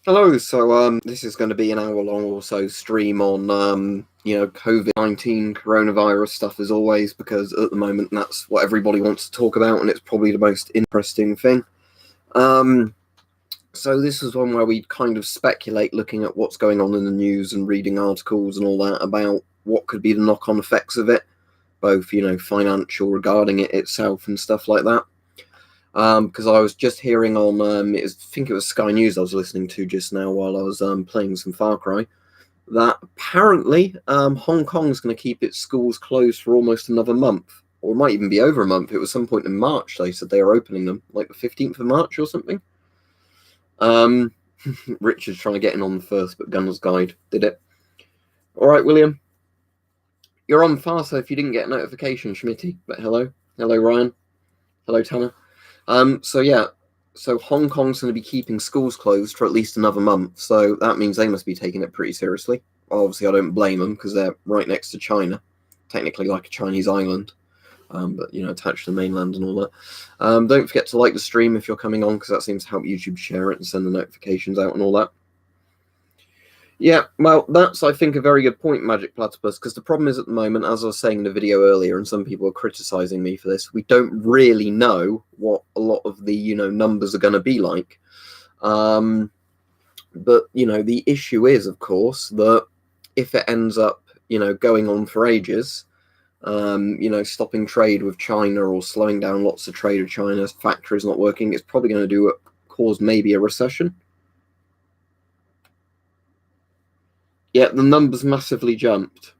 Hello, so this is going to be an hour long or so stream on COVID-19 coronavirus stuff as always, because at the moment that's what everybody wants to talk about and it's probably the most interesting thing. So this is one where we kind of speculate, looking at what's going on in the news and reading articles and all that about what could be the knock-on effects of it, both financial regarding it itself and stuff like that. Because I was just hearing on, I think it was Sky News I was listening to just now while I was playing some Far Cry, that apparently Hong Kong is going to keep its schools closed for almost another month, or it might even be over a month. It was some point in March they said they were opening them, like the 15th of March or something. Richard's trying to get in on the first, but Gunner's Guide did it. All right, William. You're on far, so if you didn't get a notification, Schmitty, but hello. Hello, Ryan. Hello, Tanner. So Hong Kong's going to be keeping schools closed for at least another month, so that means they must be taking it pretty seriously. Obviously, I don't blame them, because they're right next to China, technically like a Chinese island, but, attached to the mainland and all that. Don't forget to like the stream if you're coming on, because that seems to help YouTube share it and send the notifications out and all that. Yeah, well, that's, I think, a very good point, Magic Platypus, because the problem is at the moment, as I was saying in the video earlier, and some people are criticizing me for this, we don't really know what a lot of the, numbers are going to be like. But, the issue is, of course, that if it ends up, going on for ages, stopping trade with China or slowing down lots of trade with China's factories not working, it's probably going to cause maybe a recession. Yeah, the numbers massively jumped.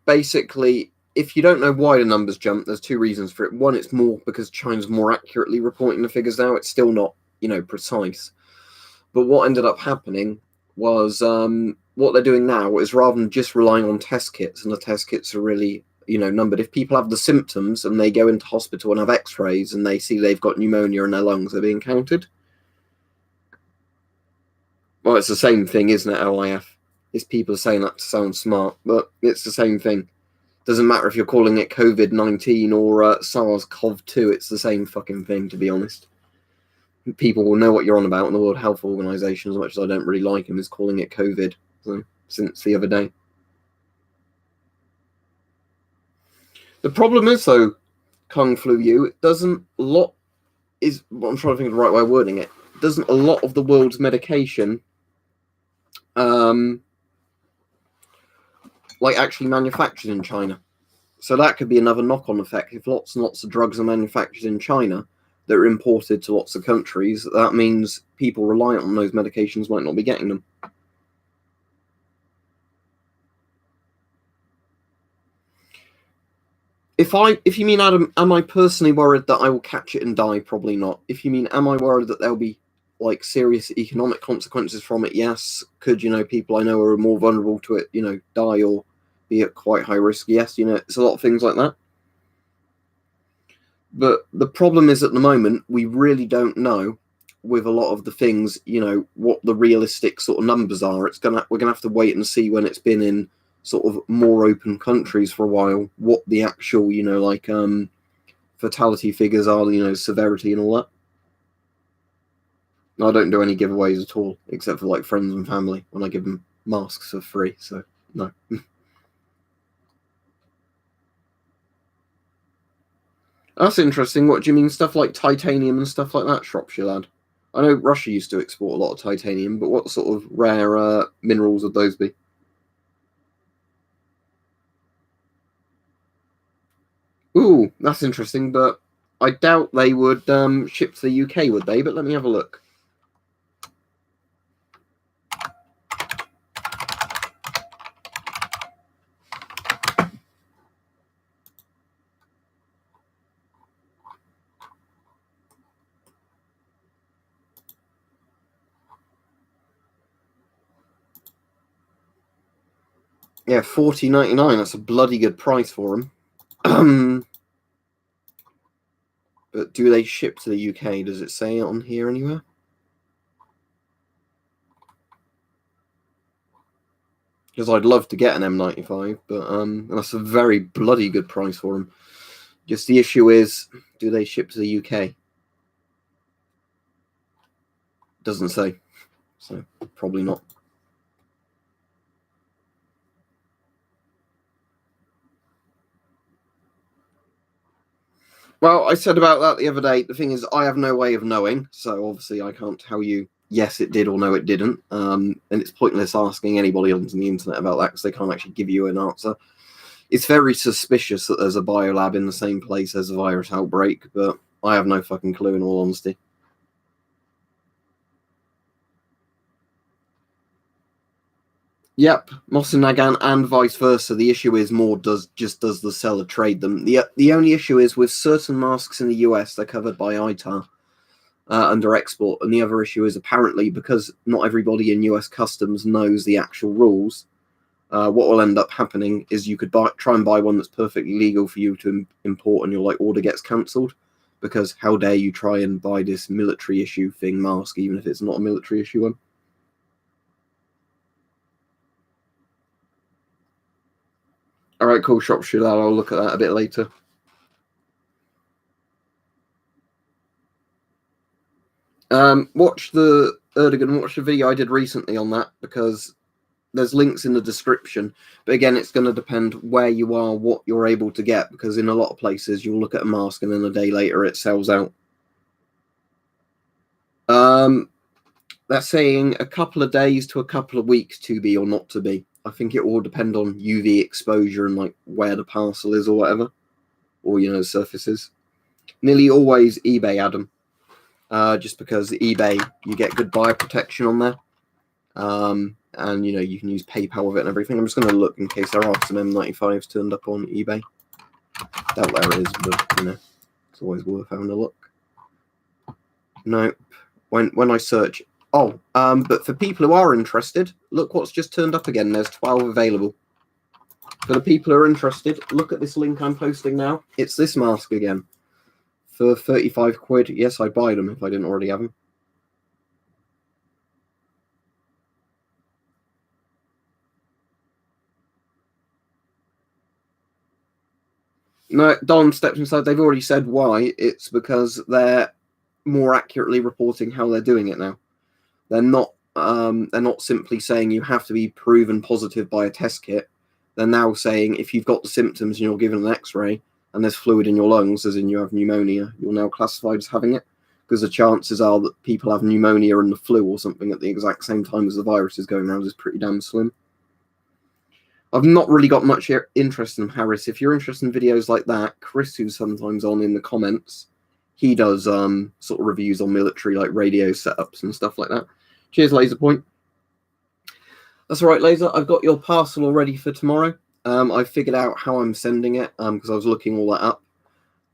Basically, if you don't know why the numbers jumped, there's two reasons for it. One, it's more because China's more accurately reporting the figures now. It's still not, precise. But what ended up happening was what they're doing now is, rather than just relying on test kits, and the test kits are really, numbered. If people have the symptoms and they go into hospital and have x-rays and they see they've got pneumonia in their lungs, they're being counted. Well, it's the same thing, isn't it, LIF? It's people saying that to sound smart, but it's the same thing. Doesn't matter if you're calling it COVID-19 or SARS-CoV-2, it's the same fucking thing, to be honest. People will know what you're on about, and the World Health Organization, as much as I don't really like him, is calling it COVID since the other day. The problem is, though, Kung Flu U, it doesn't a lot, is what I'm trying to think of the right way of wording it, doesn't a lot of the world's medication actually manufactured in China. So that could be another knock-on effect. If lots and lots of drugs are manufactured in China that are imported to lots of countries, that means people reliant on those medications might not be getting them. If you mean, Adam, am I personally worried that I will catch it and die? Probably not. If you mean, am I worried that there'll be serious economic consequences from it? Yes. Could, people I know are more vulnerable to it, die or be at quite high risk? Yes, it's a lot of things like that. But the problem is, at the moment, we really don't know with a lot of the things, what the realistic sort of numbers are. We're gonna have to wait and see when it's been in sort of more open countries for a while, what the actual, fatality figures are, severity and all that. I don't do any giveaways at all, except for friends and family when I give them masks for free. So no. That's interesting. What do you mean, stuff like titanium and stuff like that, Shropshire lad? I know Russia used to export a lot of titanium, but what sort of rare minerals would those be? Ooh, that's interesting, but I doubt they would ship to the UK, would they? But let me have a look. Yeah, $40.99. That's a bloody good price for them. But do they ship to the UK? Does it say on here anywhere? Because I'd love to get an M95, but that's a very bloody good price for them. Just the issue is, do they ship to the UK? Doesn't say, so probably not. Well, I said about that the other day. The thing is, I have no way of knowing, so obviously I can't tell you yes it did or no it didn't. And it's pointless asking anybody on the internet about that because they can't actually give you an answer. It's very suspicious that there's a biolab in the same place as a virus outbreak, but I have no fucking clue in all honesty. Yep, Moss and Nagant and vice versa. The issue is more does the seller trade them? The only issue is with certain masks in the US, they're covered by ITAR under export, and the other issue is apparently because not everybody in US customs knows the actual rules. What will end up happening is you could try and buy one that's perfectly legal for you to import, and your order gets cancelled because how dare you try and buy this military issue thing mask even if it's not a military issue one. All right, cool. Shropshire lad. I'll look at that a bit later. Watch the Erdogan. Watch the video I did recently on that because there's links in the description. But again, it's going to depend where you are, what you're able to get. Because in a lot of places, you'll look at a mask and then a day later it sells out. They're saying a couple of days to a couple of weeks to be or not to be. I think it will depend on UV exposure and where the parcel is or whatever, or surfaces. Nearly always eBay, Adam, just because eBay you get good buyer protection on there, and you can use PayPal with it and everything. I'm just going to look in case there are some M95s turned up on eBay. Doubt there is, but it's always worth having a look. No, when I search. Oh, but for people who are interested, look what's just turned up again. There's 12 available. For the people who are interested, look at this link I'm posting now. It's this mask again. For 35 quid. Yes, I'd buy them if I didn't already have them. No, Don steps inside. They've already said why. It's because they're more accurately reporting how they're doing it now. They're not simply saying you have to be proven positive by a test kit. They're now saying if you've got the symptoms and you're given an X-ray and there's fluid in your lungs, as in you have pneumonia, you're now classified as having it, because the chances are that people have pneumonia and the flu or something at the exact same time as the virus is going around is pretty damn slim. I've not really got much interest in Harris. If you're interested in videos like that, Chris, who's sometimes on in the comments, he does sort of reviews on military radio setups and stuff like that. Cheers, Laser Point. That's all right, Laser. I've got your parcel all ready for tomorrow. I figured out how I'm sending it because I was looking all that up.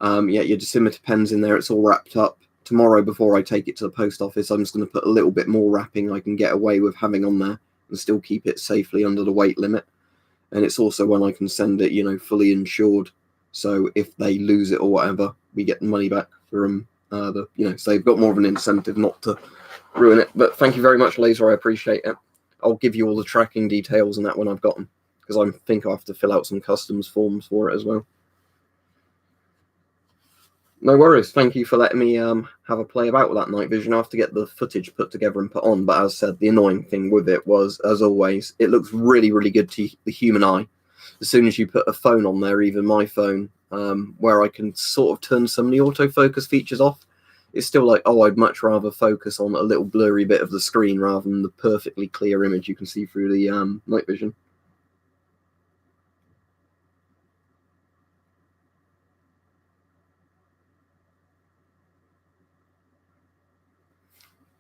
Yeah, your dosimeter pen's in there. It's all wrapped up. Tomorrow, before I take it to the post office, I'm just going to put a little bit more wrapping I can get away with having on there and still keep it safely under the weight limit. And it's also when I can send it, fully insured. So if they lose it or whatever, we get the money back from so they've got more of an incentive not to ruin it. But thank you very much, Laser. I appreciate it. I'll give you all the tracking details and that when I've got them, because I think I have to fill out some customs forms for it as well. No worries. Thank you for letting me have a play about with that night vision. I have to get the footage put together and put on. But as said, the annoying thing with it was, as always, it looks really, really good to the human eye. As soon as you put a phone on there, even my phone, where I can sort of turn some of the autofocus features off, it's still like, oh, I'd much rather focus on a little blurry bit of the screen rather than the perfectly clear image you can see through the night vision.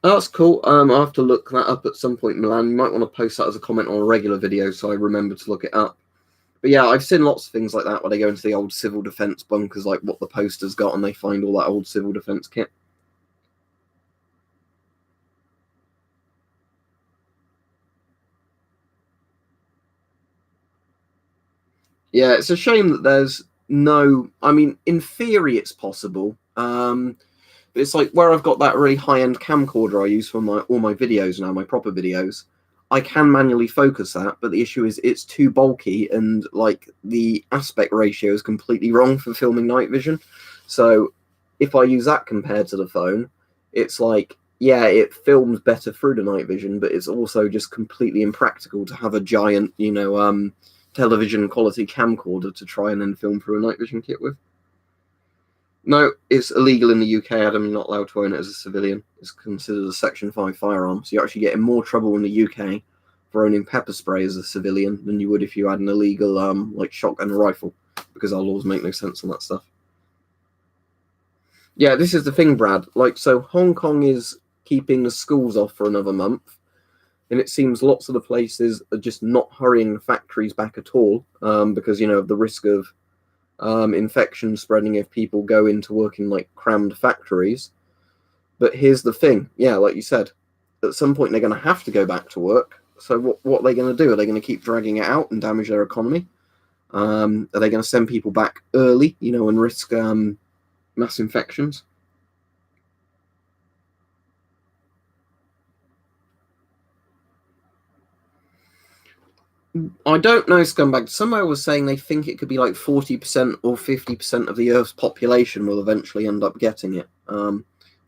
Oh, that's cool. I'll have to look that up at some point, Milan. You might want to post that as a comment on a regular video so I remember to look it up. But yeah, I've seen lots of things like that where they go into the old civil defence bunkers, like what the poster's got, and they find all that old civil defence kit. Yeah, it's a shame that there's no... I mean, in theory it's possible. But it's like where I've got that really high-end camcorder I use for all my videos now, my proper videos, I can manually focus that, but the issue is it's too bulky and the aspect ratio is completely wrong for filming night vision. So if I use that compared to the phone, it's like yeah, it films better through the night vision, but it's also just completely impractical to have a giant, television quality camcorder to try and then film through a night vision kit with. No, it's illegal in the UK, Adam. You're not allowed to own it as a civilian. It's considered a Section 5 firearm. So you actually get in more trouble in the UK for owning pepper spray as a civilian than you would if you had an illegal, like, shotgun or rifle, because our laws make no sense on that stuff. Yeah, this is the thing, Brad. Like, so Hong Kong is keeping the schools off for another month, and it seems lots of the places are just not hurrying the factories back at all, because, of the risk of infection spreading if people go into work in like crammed factories. But here's the thing, yeah, like you said, at some point they're going to have to go back to work. So what are they going to do? Are they going to keep dragging it out and damage their economy? Are they going to send people back early, and risk mass infections? I don't know, Scumbag. Somewhere was saying they think it could be like 40% or 50% of the Earth's population will eventually end up getting it.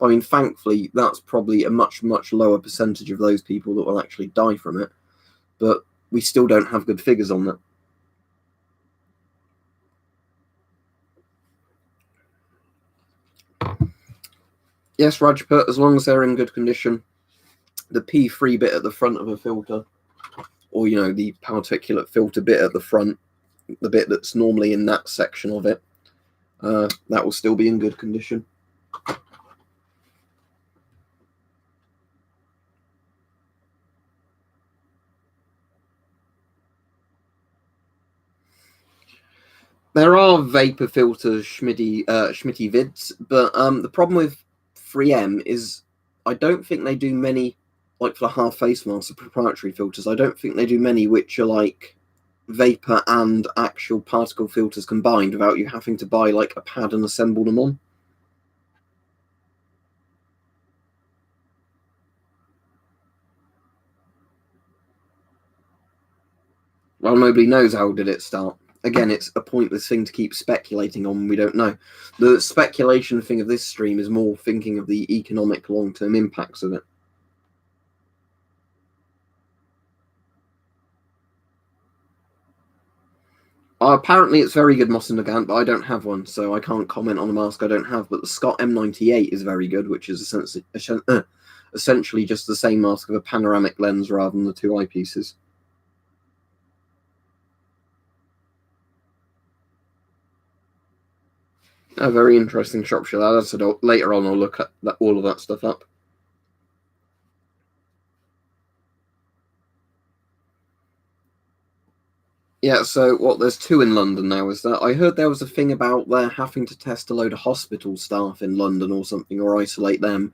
I mean, thankfully, that's probably a much, much lower percentage of those people that will actually die from it. But we still don't have good figures on that. Yes, Rajput, as long as they're in good condition, the P3 bit at the front of a filter, or, the particulate filter bit at the front, the bit that's normally in that section of it, that will still be in good condition. There are vapor filters, Schmitty vids, but the problem with 3M is I don't think they do many, like for half face masks, proprietary filters. I don't think they do many which are like vapor and actual particle filters combined without you having to buy like a pad and assemble them on. Well, nobody knows how did it start. Again, it's a pointless thing to keep speculating on. We don't know. The speculation thing of this stream is more thinking of the economic long-term impacts of it. Apparently, it's very good, Moss and Nagant, but I don't have one, so I can't comment on a mask I don't have. But the Scott M98 is very good, which is essentially just the same mask with a panoramic lens rather than the two eyepieces. A very interesting Shropshire lad. So later on, I'll look at all of that stuff up. Yeah, so there's two in London now, is that? I heard there was a thing about they're having to test a load of hospital staff in London or something, or isolate them,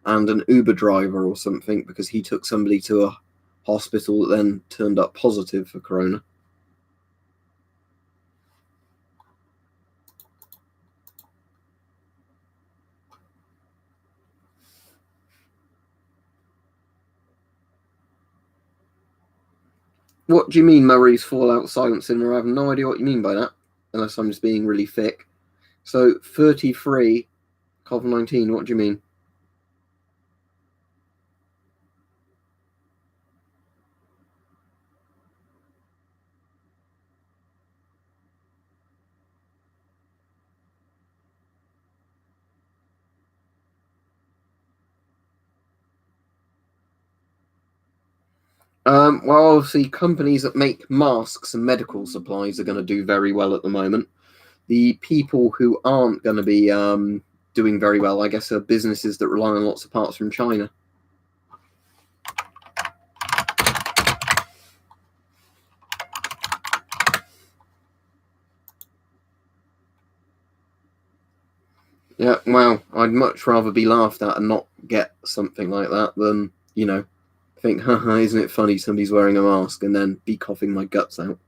and an Uber driver or something, because he took somebody to a hospital that then turned up positive for corona. What do you mean Murray's Fallout silencing? I have no idea what you mean by that, unless I'm just being really thick. So 33 COVID-19, what do you mean? Well, obviously, companies that make masks and medical supplies are going to do very well at the moment. The people who aren't going to be doing very well, I guess, are businesses that rely on lots of parts from China. Yeah, well, I'd much rather be laughed at and not get something like that than, think, haha, isn't it funny somebody's wearing a mask and then be coughing my guts out.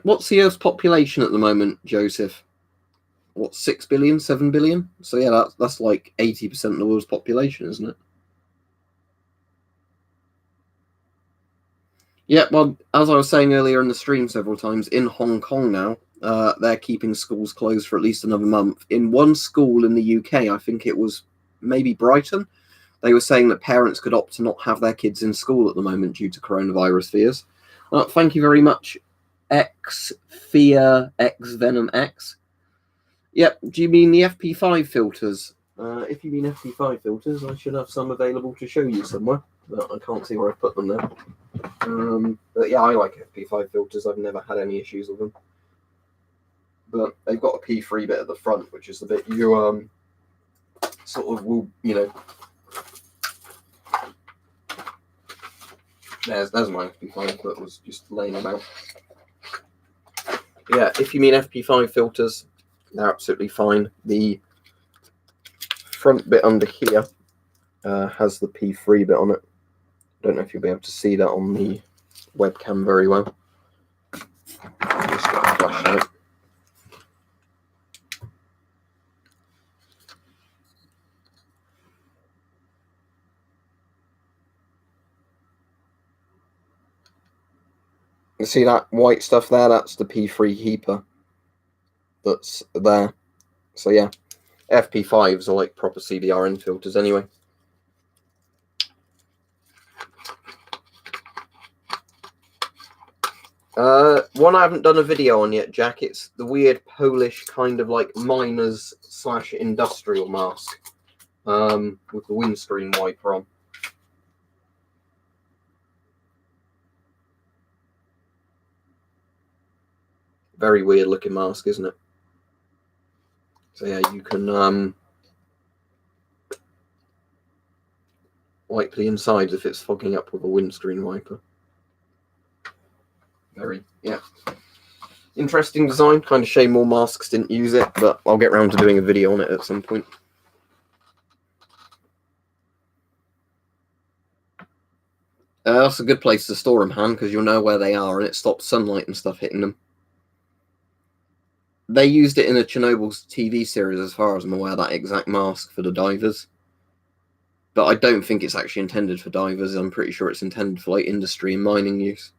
What's the Earth's population at the moment, Joseph? What, 6 billion, 7 billion? So yeah, that's like 80% of the world's population, isn't it? Yeah, well, as I was saying earlier in the stream several times, in Hong Kong now, they're keeping schools closed for at least another month. In one school in the UK, I think it was maybe Brighton, they were saying that parents could opt to not have their kids in school at the moment due to coronavirus fears. Thank you very much, X Fear X Venom X. Yep, do you mean the FP5 filters? If you mean FP5 filters, I should have some available to show you somewhere, but I can't see where I've put them now. But yeah, I like FP5 filters. I've never had any issues with them. But they've got a P3 bit at the front, which is the bit you sort of will, you know. There's my FP5 that was just laying about. Yeah, if you mean FP5 filters, they're absolutely fine. The front bit under here has the P3 bit on it. I don't know if you'll be able to see that on the webcam very well. Just got a flashlight. You see that white stuff there? That's the P3 heaper that's there. So yeah, FP5s are like proper CBRN filters anyway. One I haven't done a video on yet, Jack. It's the weird Polish kind of like miners / industrial mask with the windscreen wiper on. Very weird looking mask, isn't it? So yeah, you can wipe the insides if it's fogging up with a windscreen wiper. Very, yeah. Interesting design. Kind of shame more masks didn't use it, but I'll get around to doing a video on it at some point. That's a good place to store them, Han, because you'll know where they are and it stops sunlight and stuff hitting them. They used it in a Chernobyl's TV series, as far as I'm aware, that exact mask for the divers. But I don't think it's actually intended for divers. I'm pretty sure it's intended for like industry and mining use.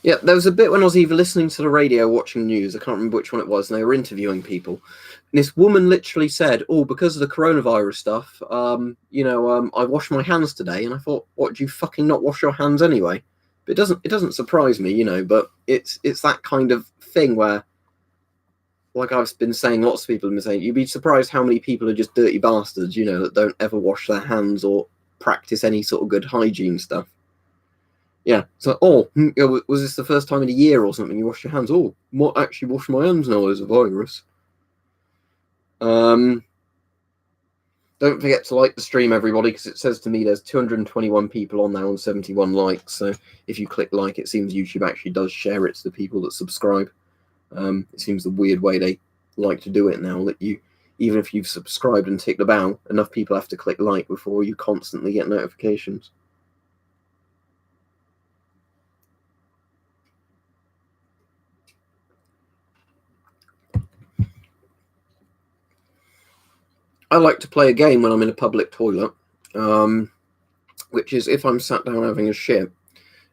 Yeah, there was a bit when I was either listening to the radio or watching news, I can't remember which one it was, and they were interviewing people. And this woman literally said, oh, because of the coronavirus stuff, I washed my hands today. And I thought, what, do you fucking not wash your hands anyway? But it doesn't surprise me, but it's that kind of thing where, like I've been saying, lots of people have been saying, you'd be surprised how many people are just dirty bastards, that don't ever wash their hands or practice any sort of good hygiene stuff. Yeah, so, was this the first time in a year or something you washed your hands? Oh, might actually wash my hands now, there's a virus. Don't forget to like the stream, everybody, because it says to me there's 221 people on now and 71 likes. So if you click like, it seems YouTube actually does share it to the people that subscribe. It seems the weird way they like to do it now, that you, even if you've subscribed and ticked the bell, enough people have to click like before you constantly get notifications. I like to play a game when I'm in a public toilet, which is if I'm sat down having a shit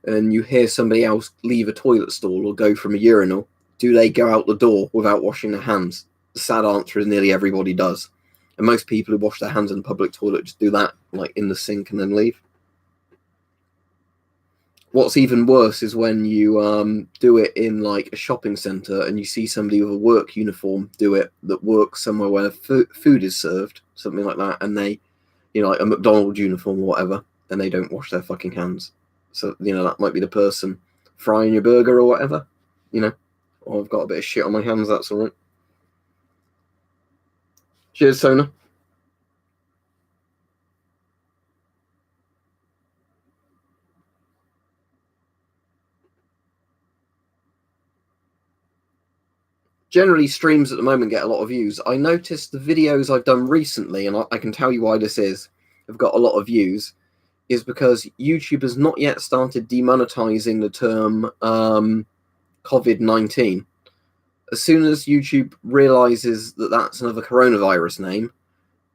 and you hear somebody else leave a toilet stall or go from a urinal, do they go out the door without washing their hands? The sad answer is nearly everybody does. And most people who wash their hands in a public toilet just do that, like in the sink, and then leave. What's even worse is when you do it in like a shopping centre and you see somebody with a work uniform do it that works somewhere where food is served, something like that, and they, like a McDonald's uniform or whatever, and they don't wash their fucking hands. So, that might be the person frying your burger or whatever, Oh, I've got a bit of shit on my hands, that's all right. Cheers, Sona. Generally, streams at the moment get a lot of views. I noticed the videos I've done recently, and I can tell you why this is, have got a lot of views, is because YouTube has not yet started demonetizing the term COVID-19. As soon as YouTube realizes that that's another coronavirus name,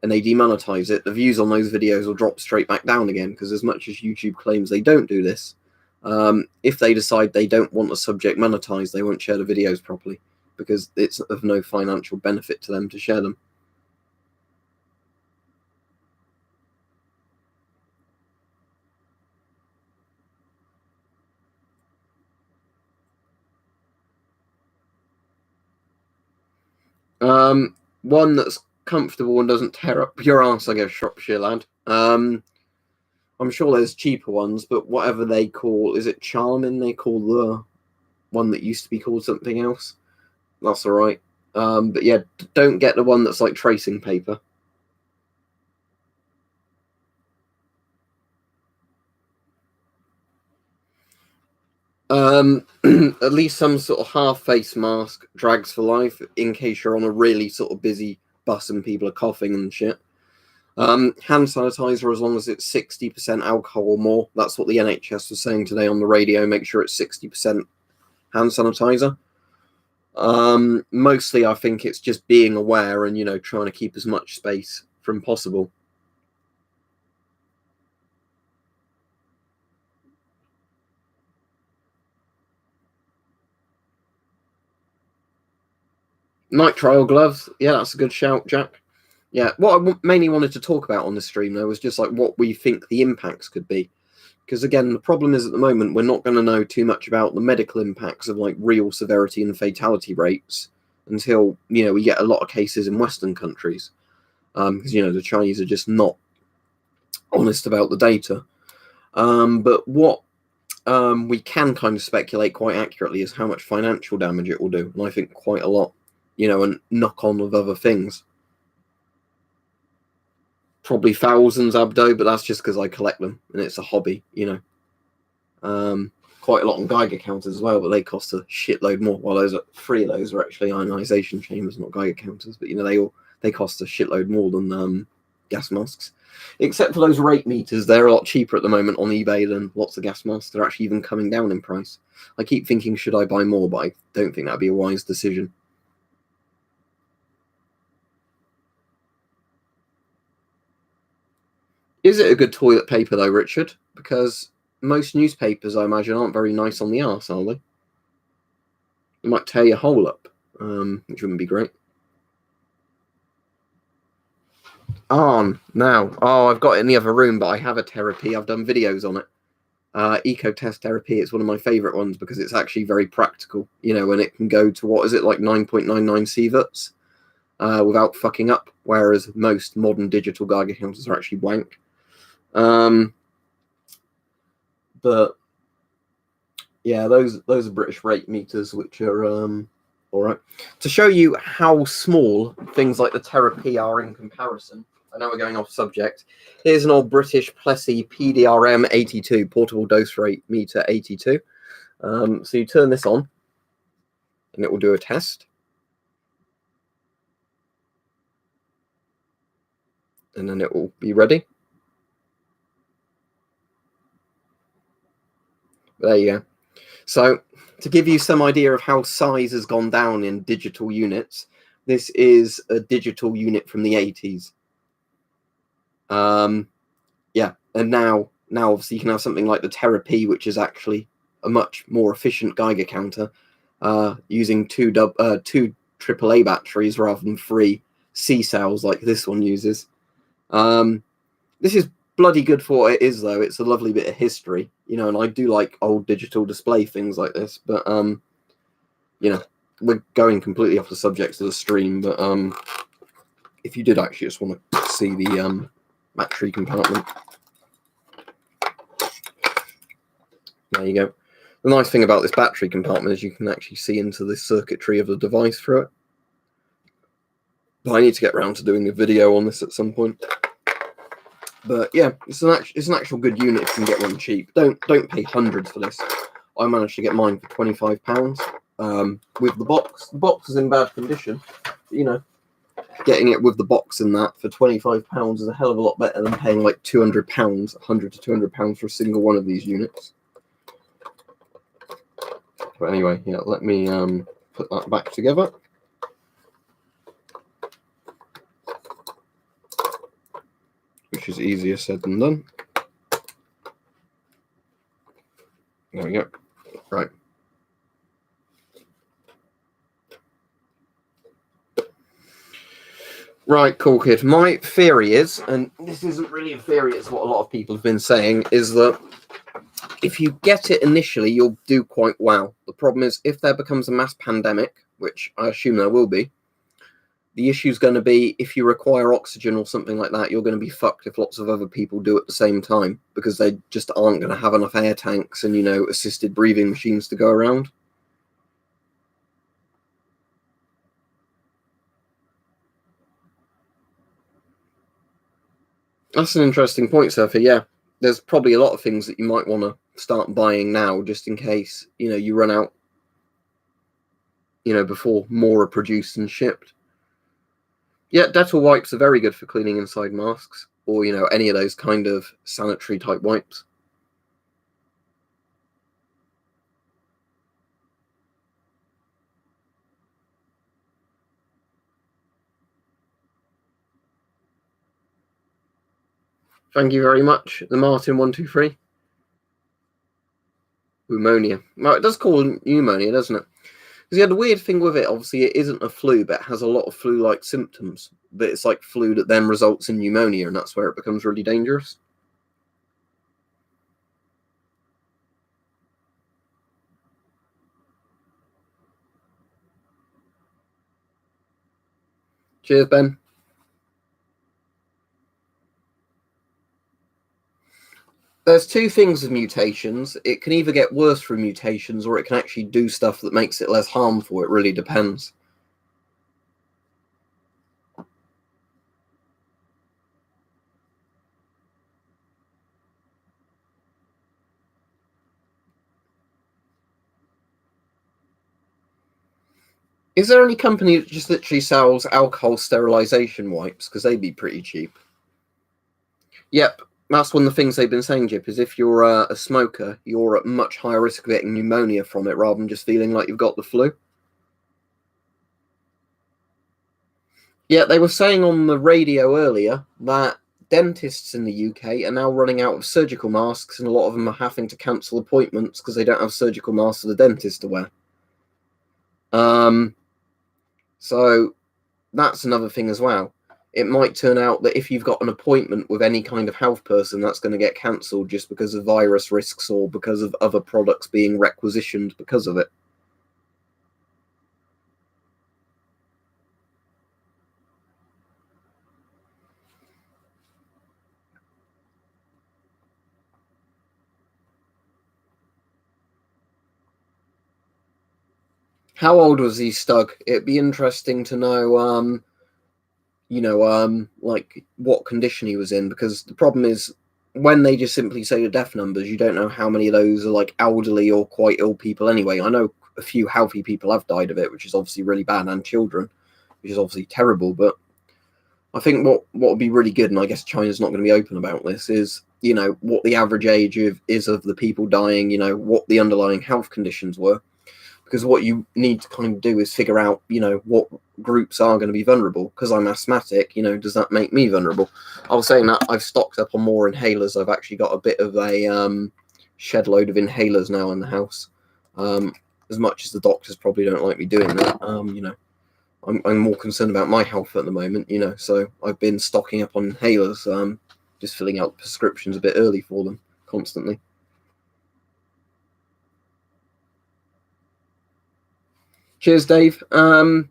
and they demonetize it, the views on those videos will drop straight back down again, because as much as YouTube claims they don't do this, if they decide they don't want a subject monetized, they won't share the videos properly, because it's of no financial benefit to them to share them. One that's comfortable and doesn't tear up your ass, I guess, Shropshire lad. I'm sure there's cheaper ones, but whatever they call, is it Charmin they call the one that used to be called something else? That's all right. But yeah, don't get the one that's like tracing paper. At least some sort of half-face mask, drags for life, in case you're on a really sort of busy bus and people are coughing and shit. Hand sanitizer, as long as it's 60% alcohol or more. That's what the NHS was saying today on the radio. Make sure it's 60% hand sanitizer. Mostly, I think it's just being aware and, trying to keep as much space from possible. Nitrile gloves. Yeah, that's a good shout, Jack. Yeah, what I mainly wanted to talk about on this stream, though, was just like what we think the impacts could be. Because again, the problem is at the moment, we're not going to know too much about the medical impacts of like real severity and fatality rates until, we get a lot of cases in Western countries. Because, the Chinese are just not honest about the data. But what we can kind of speculate quite accurately is how much financial damage it will do. And I think quite a lot, and knock on of other things. Probably thousands, Abdo, but that's just because I collect them and it's a hobby, Quite a lot on Geiger counters as well, but they cost a shitload more. Well, three of those are actually ionization chambers, not Geiger counters, but they cost a shitload more than gas masks. Except for those rate meters, they're a lot cheaper at the moment on eBay than lots of gas masks. They're actually even coming down in price. I keep thinking, should I buy more? But I don't think that'd be a wise decision. Is it a good toilet paper though, Richard? Because most newspapers, I imagine, aren't very nice on the arse, are they? It might tear your hole up, which wouldn't be great. Now. Oh, I've got it in the other room, but I have a therapy. I've done videos on it. Eco-test therapy. It's one of my favorite ones because it's actually very practical, and it can go to, what is it, like 9.99 sieverts without fucking up, whereas most modern digital Geiger counters are actually wank. But yeah, those are British rate meters, which are all right. To show you how small things like the therapy are in comparison, I know we're going off subject. Here's an old British Plessey PDRM 82, portable dose rate meter 82. So you turn this on, and it will do a test. And then it will be ready. There you go. So to give you some idea of how size has gone down in digital units, this is a digital unit from the 80s. Yeah, and now obviously you can have something like the Therapy, which is actually a much more efficient Geiger counter, using two AAA batteries rather than 3 C cells like this one uses. This is bloody good for what it is, though. It's a lovely bit of history, and I do like old digital display things like this, but we're going completely off the subject of the stream, but if you did actually just want to see the battery compartment, there you go. The nice thing about this battery compartment is you can actually see into the circuitry of the device through it. But I need to get around to doing a video on this at some point. But yeah, it's an actual good unit if you can get one cheap. Don't pay hundreds for this. I managed to get mine for £25 with the box. The box is in bad condition. But, getting it with the box and that for £25 is a hell of a lot better than paying like £200, £100 to £200 for a single one of these units. But anyway, yeah, let me put that back together. which is easier said than done. There we go. Right. Right, cool, kid. My theory is, and this isn't really a theory, it's what a lot of people have been saying, is that if you get it initially, you'll do quite well. The problem is, if there becomes a mass pandemic, which I assume there will be, the issue is going to be if you require oxygen or something like that, you're going to be fucked if lots of other people do at the same time, because they just aren't going to have enough air tanks and, assisted breathing machines to go around. That's an interesting point, Sophie. Yeah, there's probably a lot of things that you might want to start buying now, just in case, you run out, before more are produced and shipped. Yeah, Dettol wipes are very good for cleaning inside masks, or, any of those kind of sanitary type wipes. Thank you very much. The Martin123. Pneumonia. Well, it does call pneumonia, doesn't it? Because the weird thing with it, obviously, it isn't a flu, but it has a lot of flu-like symptoms. But it's like flu that then results in pneumonia, and that's where it becomes really dangerous. Cheers, Ben. There's two things with mutations. It can either get worse through mutations, or it can actually do stuff that makes it less harmful. It really depends. Is there any company that just literally sells alcohol sterilization wipes? Because they'd be pretty cheap. Yep, that's one of the things they've been saying, Jip, is if you're a smoker, you're at much higher risk of getting pneumonia from it rather than just feeling like you've got the flu. Yeah, they were saying on the radio earlier that dentists in the UK are now running out of surgical masks, and a lot of them are having to cancel appointments because they don't have surgical masks for the dentist to wear. So that's another thing as well. It might turn out that if you've got an appointment with any kind of health person, that's going to get cancelled just because of virus risks or because of other products being requisitioned because of it. How old was he, Stug? It'd be interesting to know, like what condition he was in, because the problem is when they just simply say the death numbers, you don't know how many of those are like elderly or quite ill people anyway. I know a few healthy people have died of it, which is obviously really bad, and children, which is obviously terrible. But I think what would be really good, and I guess China's not going to be open about this, is, what the average age is of the people dying, what the underlying health conditions were. Because what you need to kind of do is figure out, what groups are going to be vulnerable. Because I'm asthmatic, does that make me vulnerable? I was saying that I've stocked up on more inhalers. I've actually got a bit of a shed load of inhalers now in the house. As much as the doctors probably don't like me doing that, I'm more concerned about my health at the moment, so I've been stocking up on inhalers, just filling out prescriptions a bit early for them constantly. Cheers, Dave. I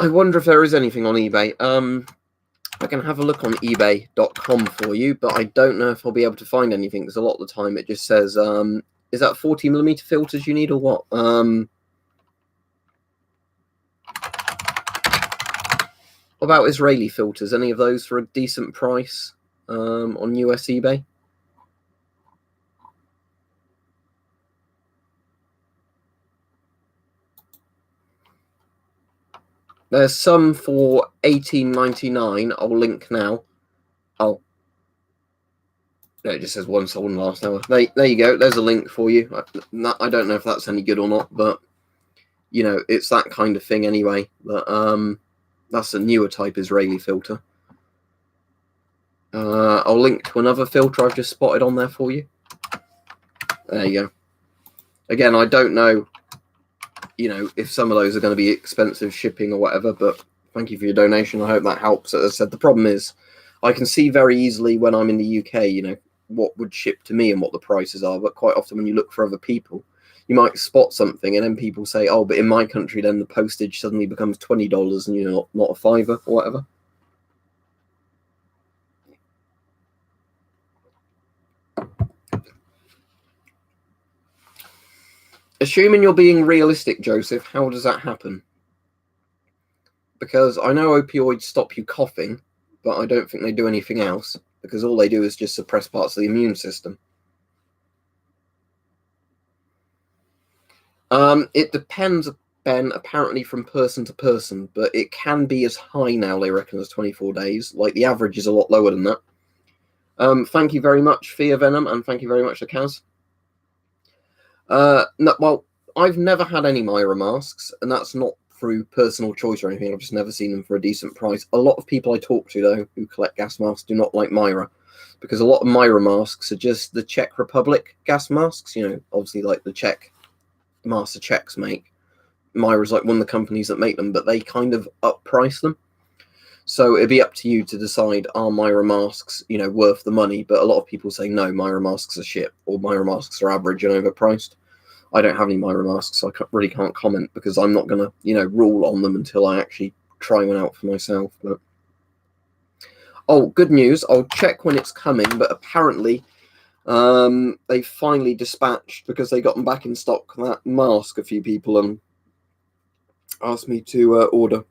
wonder if there is anything on eBay. I can have a look on ebay.com for you, but I don't know if I'll be able to find anything, because a lot of the time it just says, is that 40mm filters you need or what? What about Israeli filters? Any of those for a decent price on US eBay? There's some for $18.99. I'll link now. Oh, no, it just says one sold in the last hour. There you go. There's a link for you. I don't know if that's any good or not, but it's that kind of thing anyway. But that's a newer type Israeli filter. I'll link to another filter I've just spotted on there for you. There you go. Again, I don't know, if some of those are going to be expensive shipping or whatever, but thank you for your donation. I hope that helps. As I said, the problem is I can see very easily when I'm in the UK, what would ship to me and what the prices are. But quite often when you look for other people, you might spot something and then people say, oh, but in my country, then the postage suddenly becomes $20 and, not a $5 or whatever. Assuming you're being realistic, Joseph, how does that happen? Because I know opioids stop you coughing, but I don't think they do anything else, because all they do is just suppress parts of the immune system. It depends, Ben, apparently from person to person, but it can be as high now, they reckon, as 24 days. Like, the average is a lot lower than that. Thank you very much, Fear Venom, and thank you very much to Kaz. No, well, I've never had any Myra masks, and that's not through personal choice or anything. I've just never seen them for a decent price. A lot of people I talk to, though, who collect gas masks do not like Myra, because a lot of Myra masks are just the Czech Republic gas masks, obviously like the Czech Master Czechs make. Myra's like one of the companies that make them, but they kind of up-price them. So it'd be up to you to decide, are Myra masks, worth the money? But a lot of people say, no, Myra masks are shit, or Myra masks are average and overpriced. I don't have any Myra masks, so I really can't comment, because I'm not going to, rule on them until I actually try one out for myself. But oh, good news. I'll check when it's coming, but apparently they finally dispatched, because they got them back in stock, that mask. A few people asked me to order.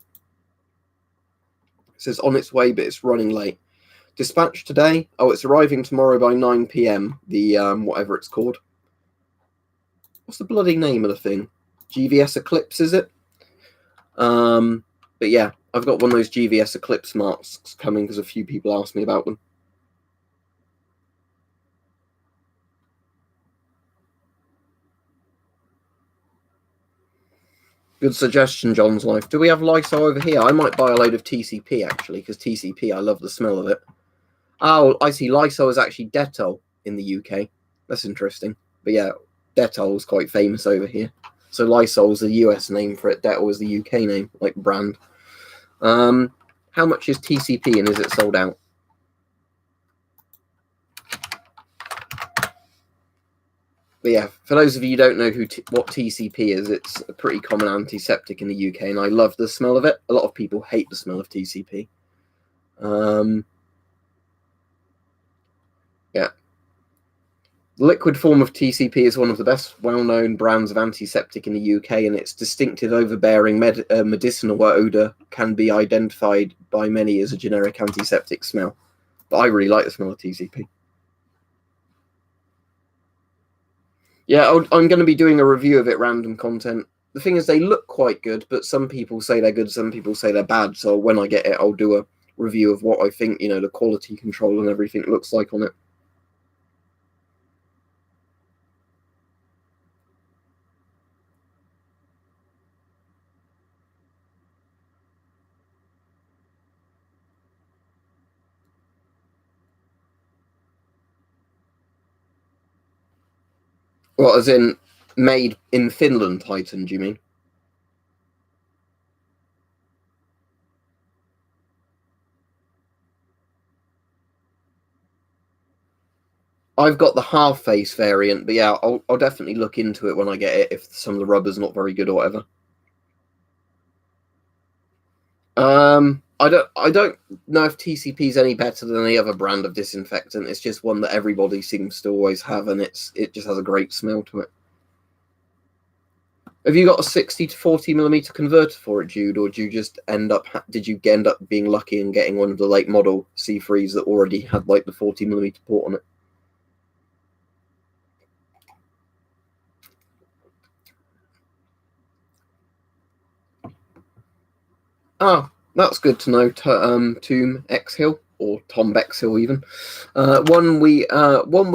It says on its way, but it's running late. Dispatch today. Oh, it's arriving tomorrow by 9 p.m. The whatever it's called. What's the bloody name of the thing? GVS Eclipse, is it? But yeah, I've got one of those GVS Eclipse masks coming because a few people asked me about them. Good suggestion, John's Life. Do we have Lysol over here? I might buy a load of TCP, actually, because TCP, I love the smell of it. Oh, I see. Lysol is actually Dettol in the UK. That's interesting. But yeah, Dettol is quite famous over here. So Lysol is the US name for it. Dettol is the UK name, like brand. How much is TCP and is it sold out? But yeah, for those of you who don't know what TCP is, it's a pretty common antiseptic in the UK, and I love the smell of it. A lot of people hate the smell of TCP. Yeah. The liquid form of TCP is one of the best well-known brands of antiseptic in the UK, and its distinctive overbearing medicinal odour can be identified by many as a generic antiseptic smell. But I really like the smell of TCP. Yeah, I'm going to be doing a review of it, random content. The thing is, they look quite good, but some people say they're good, some people say they're bad. So when I get it, I'll do a review of what I think, the quality control and everything looks like on it. Well, as in made in Finland, Titan, do you mean? I've got the half-face variant, but yeah, I'll definitely look into it when I get it, if some of the rubber's not very good or whatever. I don't know if TCP is any better than any other brand of disinfectant. It's just one that everybody seems to always have, and it just has a great smell to it. Have you got a 60 to 40mm converter for it, Jude, or did you end up being lucky and getting one of the late model C3s that already had like the 40mm port on it? Ah, that's good to know. Tomb X Hill, or Tom Bexhill even. One we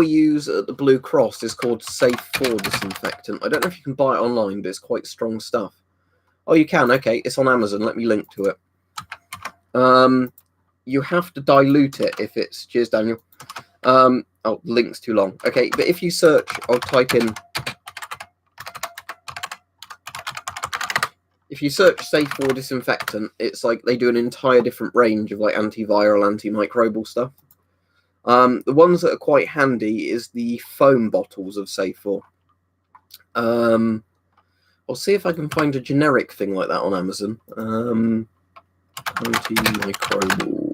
use at the Blue Cross is called Safe 4 disinfectant. I don't know if you can buy it online, but it's quite strong stuff. Oh, you can. Okay, it's on Amazon. Let me link to it. you have to dilute it if it's... Cheers, Daniel. Oh, the link's too long. Okay, but if you search, I'll type in... If you search safe or disinfectant, it's like they do an entire different range of like antiviral, antimicrobial stuff. The ones that are quite handy is the foam bottles of Safe4. I'll see if I can find a generic thing like that on Amazon. Antimicrobial.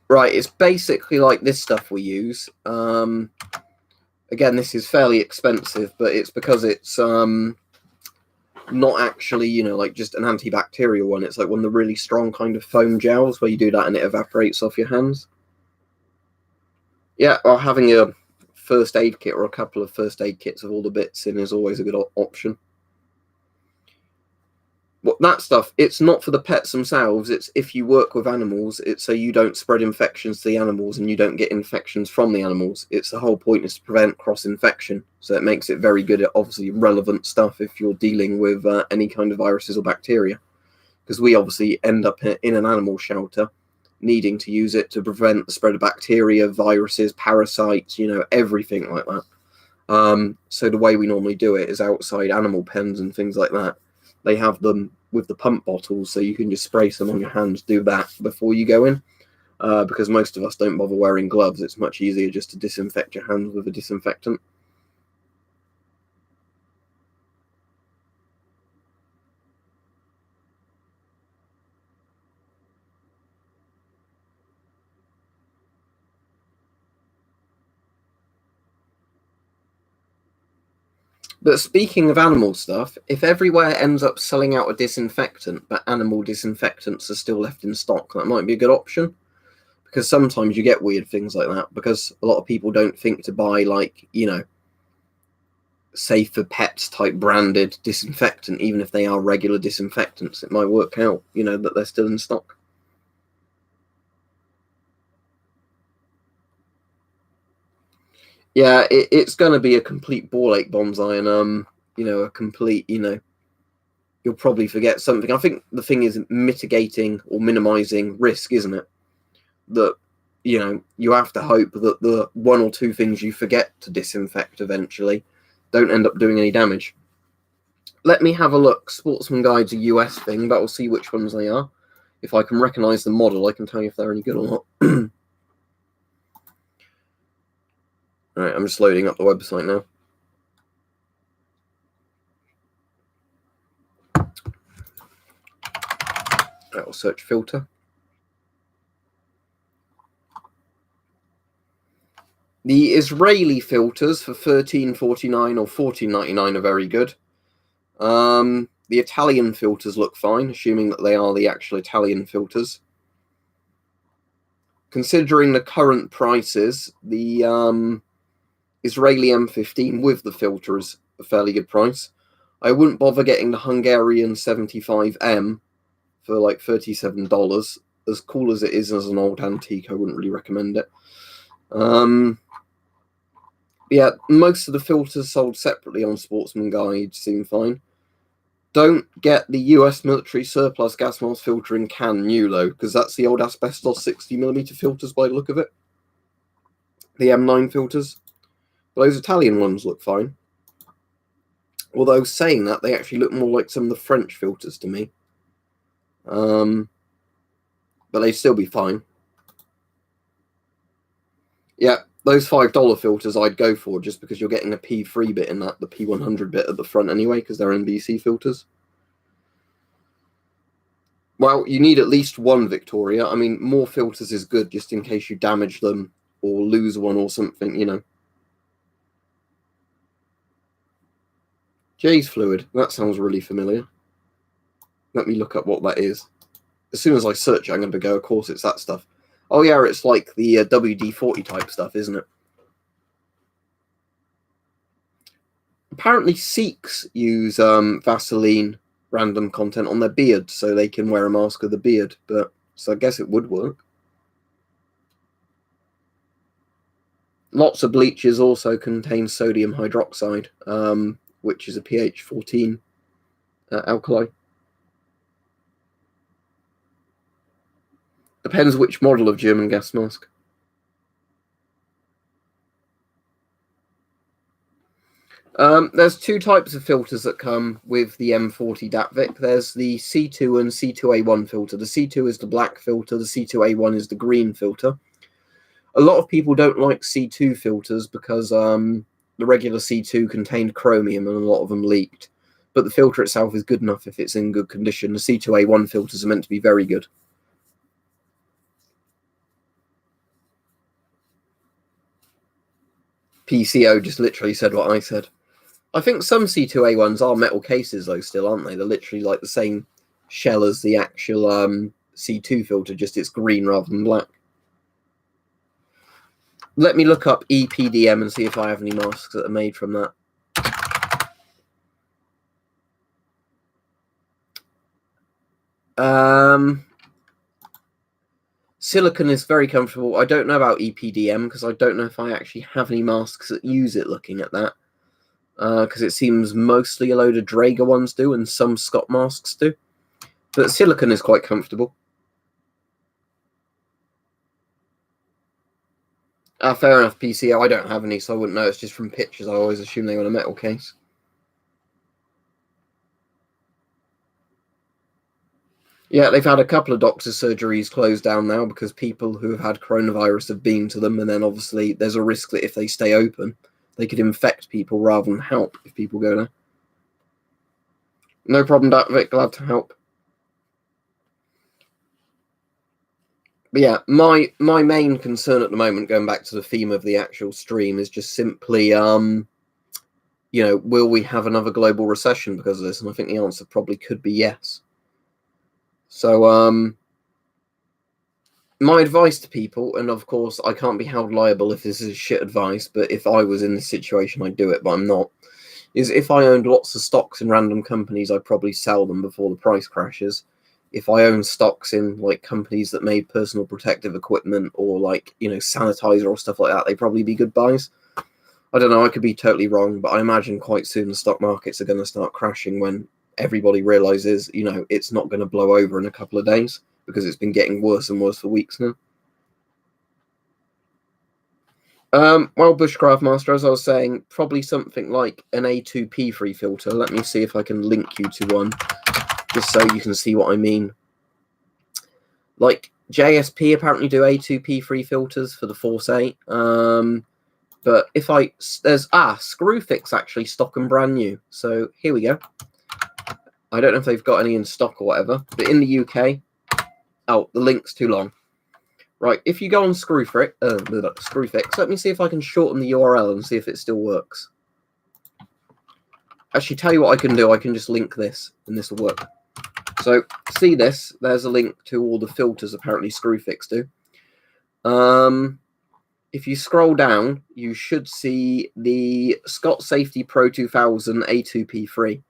Right, it's basically like this stuff we use. Again, this is fairly expensive, but it's because it's not actually, you know, like just an antibacterial one. It's like one of the really strong kind of foam gels where you do that and it evaporates off your hands. Yeah, or having a first aid kit or a couple of first aid kits of all the bits in is always a good option. Well, that stuff, it's not for the pets themselves. It's if you work with animals, it's so you don't spread infections to the animals and you don't get infections from the animals. It's the whole point is to prevent cross-infection. So it makes it very good at obviously relevant stuff if you're dealing with any kind of viruses or bacteria. Because we obviously end up in an animal shelter needing to use it to prevent the spread of bacteria, viruses, parasites, you know, everything like that. So the way we normally do it is outside animal pens and things like that. They have them with the pump bottles, so you can just spray some on your hands, do that before you go in. Because most of us don't bother wearing gloves. It's much easier just to disinfect your hands with a disinfectant. But speaking of animal stuff, if everywhere ends up selling out a disinfectant, but animal disinfectants are still left in stock, that might be a good option. Because sometimes you get weird things like that, because a lot of people don't think to buy, like, you know, safe for pets type branded disinfectant, even if they are regular disinfectants. It might work out, you know, that they're still in stock. Yeah, it's going to be a complete ball ache, Bonsai, and you know, a complete, you know, you'll probably forget something. I think the thing is mitigating or minimizing risk, isn't it? That, you know, you have to hope that the one or two things you forget to disinfect eventually don't end up doing any damage. Let me have a look. Sportsman Guide's a US thing, but we'll see which ones they are. If I can recognize the model, I can tell you if they're any good or not. All right, I'm just loading up the website now. I'll search filter. The Israeli filters for $13.49 or $14.99 are very good. The Italian filters look fine, assuming that they are the actual Italian filters. Considering the current prices, the Israeli M15 with the filter is a fairly good price. I wouldn't bother getting the Hungarian 75M for like $37. As cool as it is as an old antique, I wouldn't really recommend it. Yeah, most of the filters sold separately on Sportsman Guide seem fine. Don't get the US military surplus gas mask filter in can new though, because that's the old asbestos 60mm filters by the look of it. The M9 filters. But those Italian ones look fine. Although saying that, they actually look more like some of the French filters to me. But they'd still be fine. Yeah, those $5 filters I'd go for, just because you're getting a P3 bit in that, the P100 bit at the front anyway, because they're NBC filters. Well, you need at least one, Victoria. I mean, more filters is good, just in case you damage them or lose one or something, you know. Jay's fluid. That sounds really familiar. Let me look up what that is. As soon as I search it, I'm going to go, of course, it's that stuff. Oh, yeah, it's like the WD-40 type stuff, isn't it? Apparently, Sikhs use Vaseline random content on their beard so they can wear a mask with a beard. But so I guess it would work. Lots of bleaches also contain sodium hydroxide, which is a pH 14 alkali. Depends which model of German gas mask. There's two types of filters that come with the M40 DAPVIC. There's the C2 and C2A1 filter. The C2 is the black filter, the C2A1 is the green filter. A lot of people don't like C2 filters because the regular C2 contained chromium and a lot of them leaked. But the filter itself is good enough if it's in good condition. The C2A1 filters are meant to be very good. PCO just literally said what I said. I think some C2A1s are metal cases though still, aren't they? They're literally like the same shell as the actual C2 filter, just it's green rather than black. Let me look up EPDM and see if I have any masks that are made from that. Silicon is very comfortable. I don't know about EPDM because I don't know if I actually have any masks that use it looking at that. Because it seems mostly a load of Draeger ones do and some Scott masks do. But silicon is quite comfortable. Fair enough, PCO. I don't have any, so I wouldn't know. It's just from pictures. I always assume they were in a metal case. Yeah, they've had a couple of doctors' surgeries closed down now because people who have had coronavirus have been to them, and then obviously there's a risk that if they stay open, they could infect people rather than help if people go there. No problem, Vic. Glad to help. But yeah, my main concern at the moment, going back to the theme of the actual stream, is just simply, will we have another global recession because of this? And I think the answer probably could be yes. So, my advice to people, and of course I can't be held liable if this is shit advice, but if I was in this situation, I'd do it, but I'm not, is if I owned lots of stocks in random companies, I'd probably sell them before the price crashes. If I own stocks in like companies that made personal protective equipment or like, sanitizer or stuff like that, they'd probably be good buys. I don't know, I could be totally wrong, but I imagine quite soon the stock markets are going to start crashing when everybody realizes, it's not going to blow over in a couple of days because it's been getting worse and worse for weeks now. Well, Bushcraft Master, as I was saying, probably something like an A2P free filter. Let me see if I can link you to one, just so you can see what I mean. Like JSP apparently do A2P free filters for the Force 8. But if there's Screwfix actually stock and brand new. So here we go. I don't know if they've got any in stock or whatever, but in the UK, the link's too long. Right, if you go on Screwfix, let me see if I can shorten the URL and see if it still works. Actually, tell you what I can do. I can just link this, and this will work. So, see this? There's a link to all the filters apparently Screwfix do. If you scroll down, you should see the Scott Safety Pro 2000 A2P free.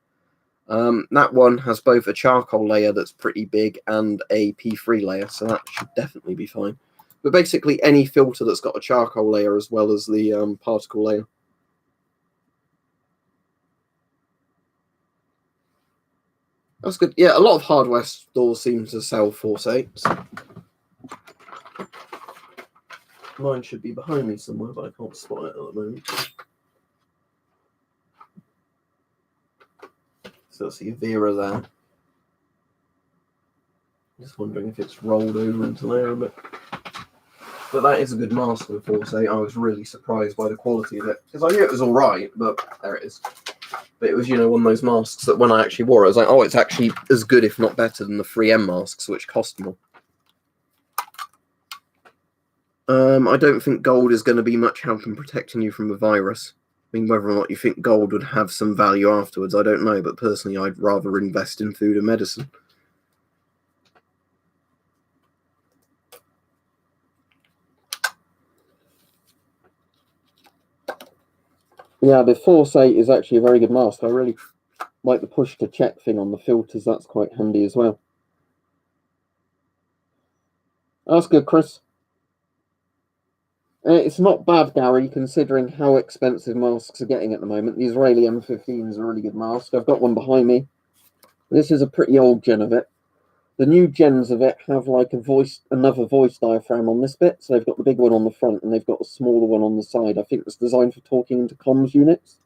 That one has both a charcoal layer that's pretty big and a P3 layer, so that should definitely be fine. But basically any filter that's got a charcoal layer as well as the particle layer. That's good. Yeah, a lot of hardware stores seem to sell Force 8s. Mine should be behind me somewhere, but I can't spot it at the moment. So I see Vera there. Just wondering if it's rolled over into there a bit. But that is a good mask for Force 8. I was really surprised by the quality of it. Because I knew it was alright, but there it is. But it was, one of those masks that when I actually wore it, I was like, oh, it's actually as good, if not better, than the 3M masks, which cost more. I don't think gold is going to be much help in protecting you from a virus. I mean, whether or not you think gold would have some value afterwards, I don't know. But personally, I'd rather invest in food and medicine. Yeah, the Force 8 is actually a very good mask. I really like the push to check thing on the filters. That's quite handy as well. That's good, Chris. It's not bad, Gary, considering how expensive masks are getting at the moment. The Israeli M15 is a really good mask. I've got one behind me. This is a pretty old gen of it. The new gens of it have like another voice diaphragm on this bit. So they've got the big one on the front and they've got a smaller one on the side. I think it's designed for talking into comms units.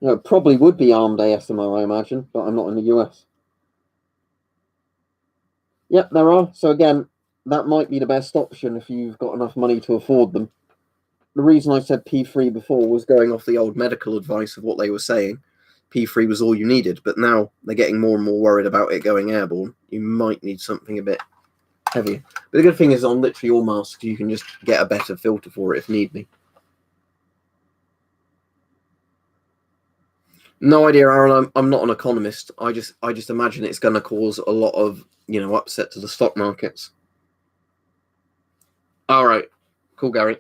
It probably would be armed ASMR, I imagine, but I'm not in the US. Yep, there are. So again, that might be the best option if you've got enough money to afford them. The reason I said P3 before was going off the old medical advice of what they were saying. P3 was all you needed, but now they're getting more and more worried about it going airborne. You might need something a bit heavier. But the good thing is on literally all masks, you can just get a better filter for it if need be. No idea, Aaron. I'm not an economist. I just imagine it's going to cause a lot of upset to the stock markets. All right, cool, Gary.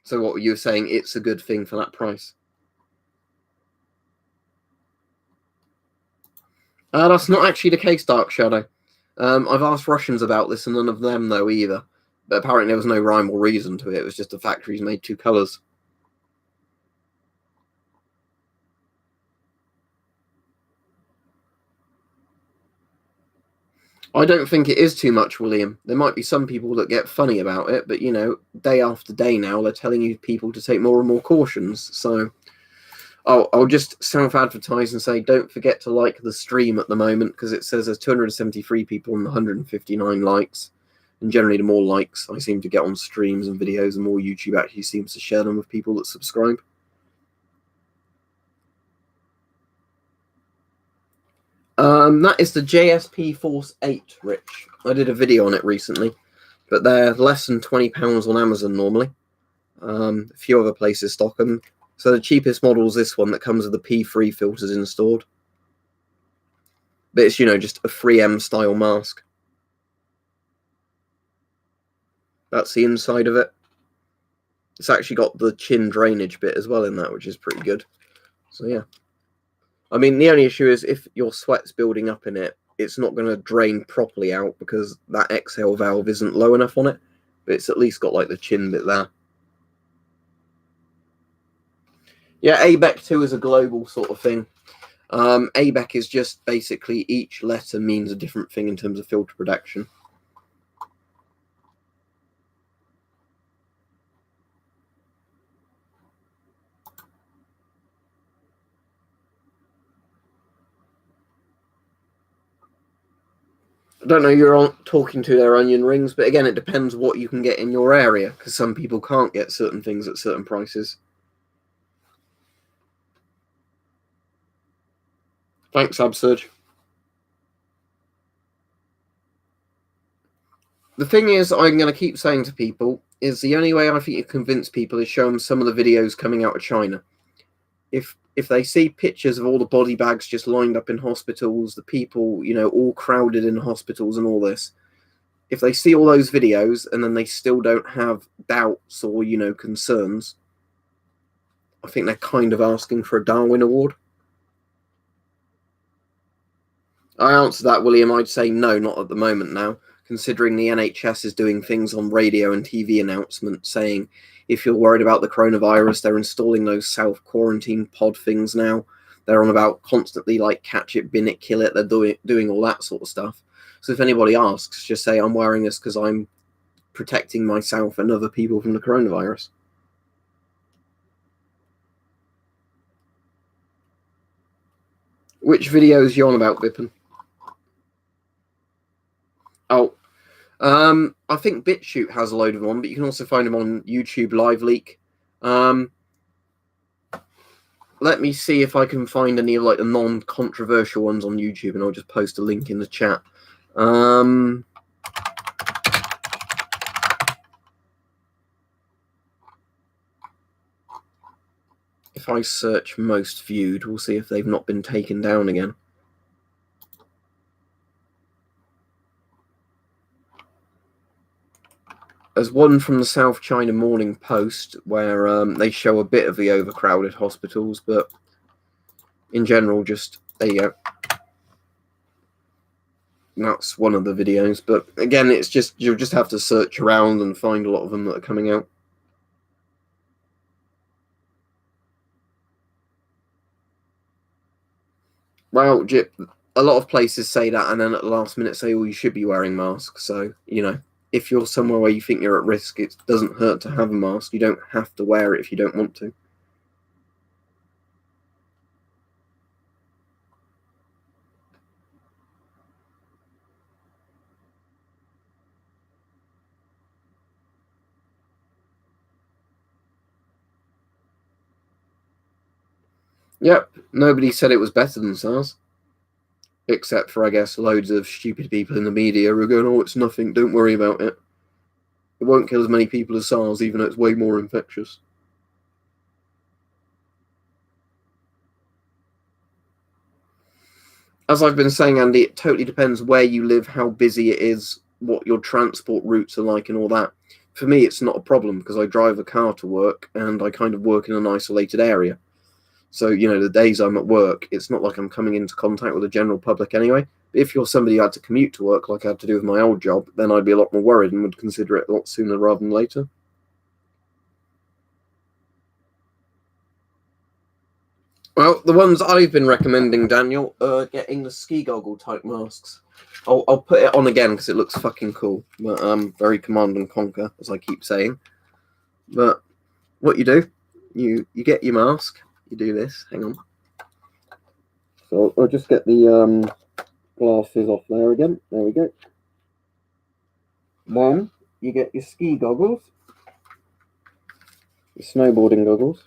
So what were you saying? It's a good thing for that price. That's not actually the case, Dark Shadow. I've asked Russians about this, and none of them know either. But apparently there was no rhyme or reason to it. It was just the factories made two colours. I don't think it is too much, William. There might be some people that get funny about it, but day after day now, they're telling you people to take more and more cautions. So I'll just self-advertise and say, don't forget to like the stream at the moment, because it says there's 273 people and 159 likes. And generally, the more likes I seem to get on streams and videos, the more YouTube actually seems to share them with people that subscribe. That is the JSP Force 8, Rich. I did a video on it recently, but they're less than £20 on Amazon normally. A few other places stock them. So the cheapest model is this one that comes with the P3 filters installed. But it's, just a 3M style mask. That's the inside of it. It's actually got the chin drainage bit as well in that, which is pretty good. So yeah. I mean, the only issue is if your sweat's building up in it, it's not going to drain properly out because that exhale valve isn't low enough on it. But it's at least got like the chin bit there. Yeah, ABEC 2 is a global sort of thing. ABEC is just basically each letter means a different thing in terms of filter protection. I don't know, you're talking to their onion rings, but again, it depends what you can get in your area, because some people can't get certain things at certain prices. Thanks, Absurge. The thing is, I'm going to keep saying to people, is the only way I think you convince people is show them some of the videos coming out of China. If they see pictures of all the body bags just lined up in hospitals, the people, all crowded in hospitals and all this, if they see all those videos and then they still don't have doubts or, concerns, I think they're kind of asking for a Darwin Award. I answer that, William. I'd say no, not at the moment now, considering the NHS is doing things on radio and TV announcements saying if you're worried about the coronavirus, they're installing those self-quarantine pod things now. They're on about constantly like catch it, bin it, kill it. They're doing all that sort of stuff. So if anybody asks, just say I'm wearing this because I'm protecting myself and other people from the coronavirus. Which video is you on about, Bippin? Oh, I think BitChute has a load of them, but you can also find them on YouTube Live Leak. Let me see if I can find any of like the non-controversial ones on YouTube, and I'll just post a link in the chat. If I search most viewed, we'll see if they've not been taken down again. There's one from the South China Morning Post where they show a bit of the overcrowded hospitals, but in general, just there you go. That's one of the videos, but again, it's just you'll just have to search around and find a lot of them that are coming out. Well, a lot of places say that, and then at the last minute say, "Oh, you should be wearing masks." So if you're somewhere where you think you're at risk, it doesn't hurt to have a mask. You don't have to wear it if you don't want to. Yep, nobody said it was better than SARS, except for, I guess, loads of stupid people in the media who are going, "Oh, it's nothing, don't worry about it. It won't kill as many people as SARS, even though it's way more infectious." As I've been saying, Andy, it totally depends where you live, how busy it is, what your transport routes are like, and all that. For me, it's not a problem because I drive a car to work and I kind of work in an isolated area. So, the days I'm at work, it's not like I'm coming into contact with the general public anyway. But if you're somebody who had to commute to work like I had to do with my old job, then I'd be a lot more worried and would consider it a lot sooner rather than later. Well, the ones I've been recommending, Daniel, are getting the ski goggle type masks. I'll put it on again because it looks fucking cool. But very command and conquer, as I keep saying. But what you do, you get your mask. You do this. Hang on. So I'll just get the glasses off there again. There we go. Then you get your ski goggles, your snowboarding goggles.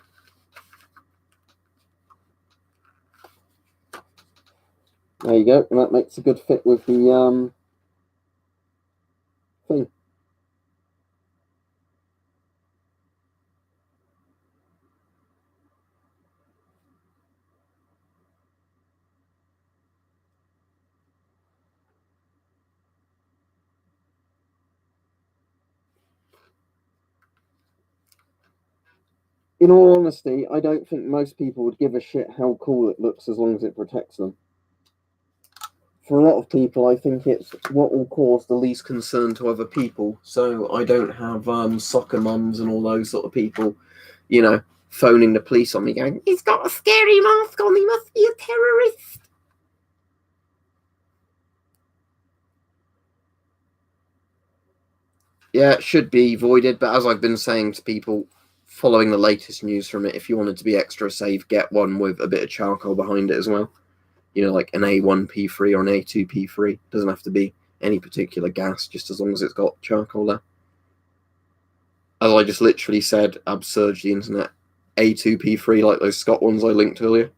There you go, and that makes a good fit with the thing. In all honesty, I don't think most people would give a shit how cool it looks as long as it protects them. For a lot of people, I think it's what will cause the least concern to other people. So I don't have soccer mums and all those sort of people, phoning the police on me going, "He's got a scary mask on, he must be a terrorist." Yeah, it should be voided, but as I've been saying to people following the latest news from it, if you wanted to be extra safe, get one with a bit of charcoal behind it as well. Like an A1P3 or an A2P3. It doesn't have to be any particular gas, just as long as it's got charcoal there. As I just literally said, absurd the internet. A2P3, like those Scott ones I linked earlier.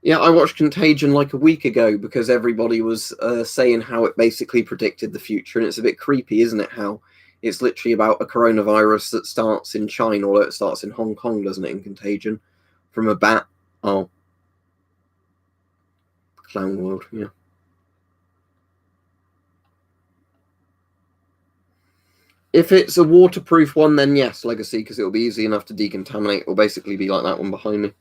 Yeah, I watched Contagion like a week ago because everybody was saying how it basically predicted the future, and it's a bit creepy, isn't it? How it's literally about a coronavirus that starts in China, or it starts in Hong Kong, doesn't it, in Contagion, from a bat. Oh, clown world, yeah. If it's a waterproof one, then yes, Legacy, because it'll be easy enough to decontaminate. It'll basically be like that one behind me.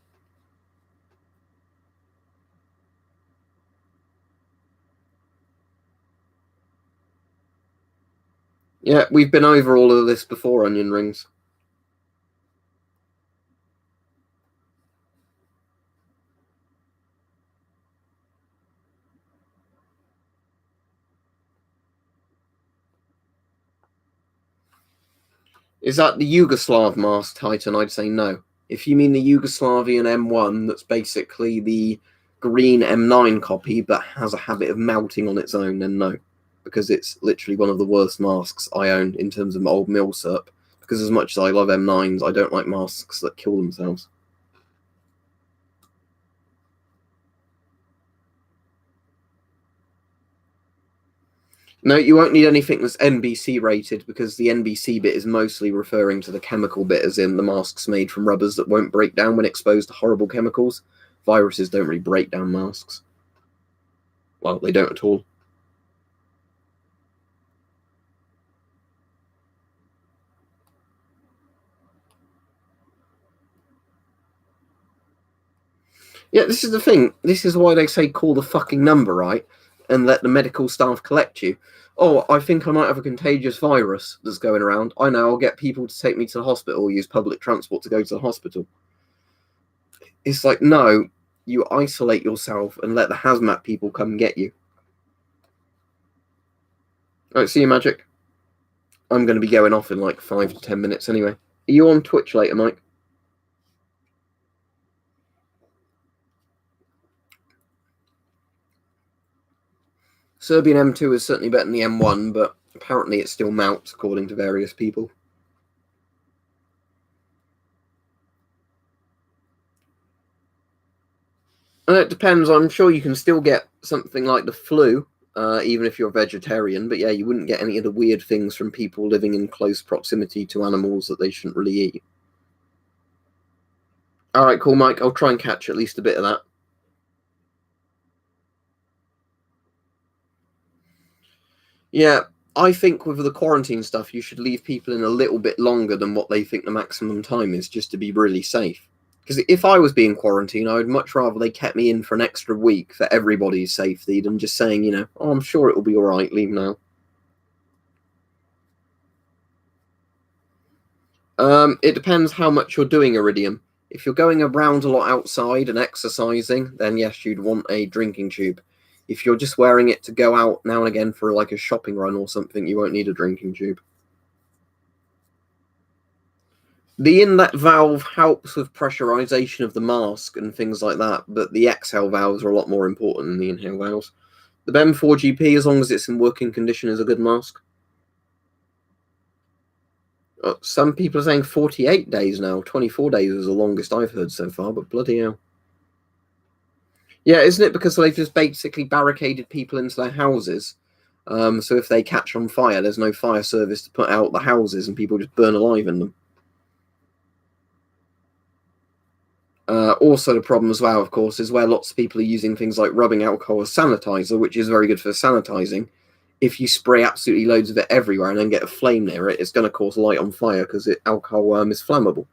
Yeah, we've been over all of this before, onion rings. Is that the Yugoslav mask, Titan? I'd say no. If you mean the Yugoslavian M1, that's basically the green M9 copy but has a habit of melting on its own, then no. Because it's literally one of the worst masks I own in terms of old milsurp. Because as much as I love M9s, I don't like masks that kill themselves. No, you won't need anything that's NBC rated because the NBC bit is mostly referring to the chemical bit, as in the masks made from rubbers that won't break down when exposed to horrible chemicals. Viruses don't really break down masks. Well, they don't at all. Yeah, this is the thing. This is why they say call the fucking number, right? And let the medical staff collect you. Oh, I think I might have a contagious virus that's going around. I know, I'll get people to take me to the hospital or use public transport to go to the hospital. It's like, no, you isolate yourself and let the hazmat people come get you. Alright, see you, Magic. I'm going to be going off in like 5 to 10 minutes anyway. Are you on Twitch later, Mike? Serbian M2 is certainly better than the M1, but apparently it still mounts according to various people. And it depends. I'm sure you can still get something like the flu, even if you're a vegetarian. But yeah, you wouldn't get any of the weird things from people living in close proximity to animals that they shouldn't really eat. All right, cool, Mike. I'll try and catch at least a bit of that. Yeah, I think with the quarantine stuff, you should leave people in a little bit longer than what they think the maximum time is, just to be really safe. Because if I was being quarantined, I would much rather they kept me in for an extra week for everybody's safety than just saying, you know, oh, I'm sure it will be all right, leave now. It depends how much you're doing Iridium. If you're going around a lot outside and exercising, then yes, you'd want a drinking tube. If you're just wearing it to go out now and again for like a shopping run or something, you won't need a drinking tube. The inlet valve helps with pressurization of the mask and things like that, but the exhale valves are a lot more important than the inhale valves. The BEM 4GP, as long as it's in working condition, is a good mask. Some people are saying 48 days now. 24 days is the longest I've heard so far, but bloody hell. Yeah, isn't it because they've just basically barricaded people into their houses? So if they catch on fire, there's no fire service to put out the houses and people just burn alive in them. Also, the problem as well, of course, is where lots of people are using things like rubbing alcohol as sanitizer, which is very good for sanitizing. If you spray absolutely loads of it everywhere and then get a flame near it, it's going to cause light on fire because alcohol is flammable.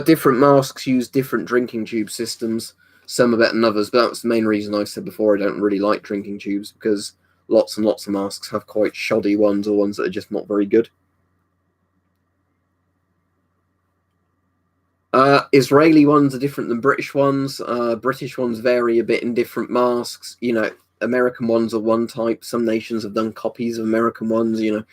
Different masks use different drinking tube systems. Some are better than others, but that's the main reason I said before I don't really like drinking tubes, because lots and lots of masks have quite shoddy ones or ones that are just not very good. Israeli ones are different than British ones. British ones vary a bit in different masks. You know, American ones are one type. Some nations have done copies of American ones. You know,